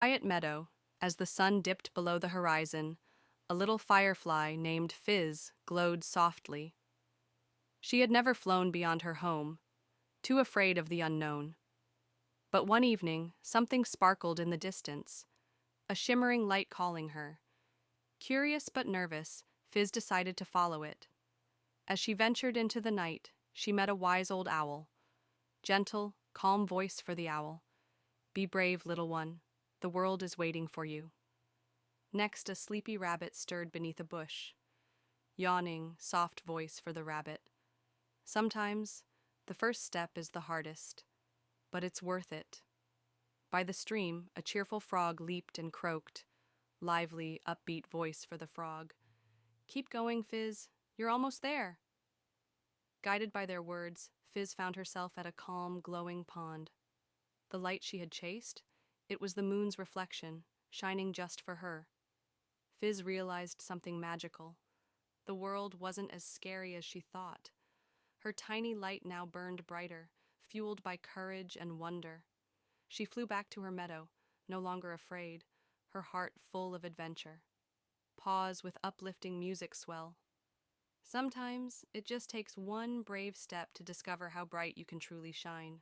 Quiet meadow, as the sun dipped below the horizon, a little firefly named Fizz glowed softly. She had never flown beyond her home, too afraid of the unknown. But one evening, something sparkled in the distance, a shimmering light calling her. Curious but nervous, Fizz decided to follow it. As she ventured into the night, she met a wise old owl. Gentle, calm voice for the owl. Be brave, little one. The world is waiting for you. Next, a sleepy rabbit stirred beneath a bush. Yawning, soft voice for the rabbit. Sometimes, the first step is the hardest, but it's worth it. By the stream, a cheerful frog leaped and croaked. Lively, upbeat voice for the frog. Keep going, Fizz. You're almost there. Guided by their words, Fizz found herself at a calm, glowing pond. The light she had chased? It was the moon's reflection, shining just for her. Fizz realized something magical. The world wasn't as scary as she thought. Her tiny light now burned brighter, fueled by courage and wonder. She flew back to her meadow, no longer afraid, her heart full of adventure. Pause with uplifting music swell. Sometimes it just takes one brave step to discover how bright you can truly shine.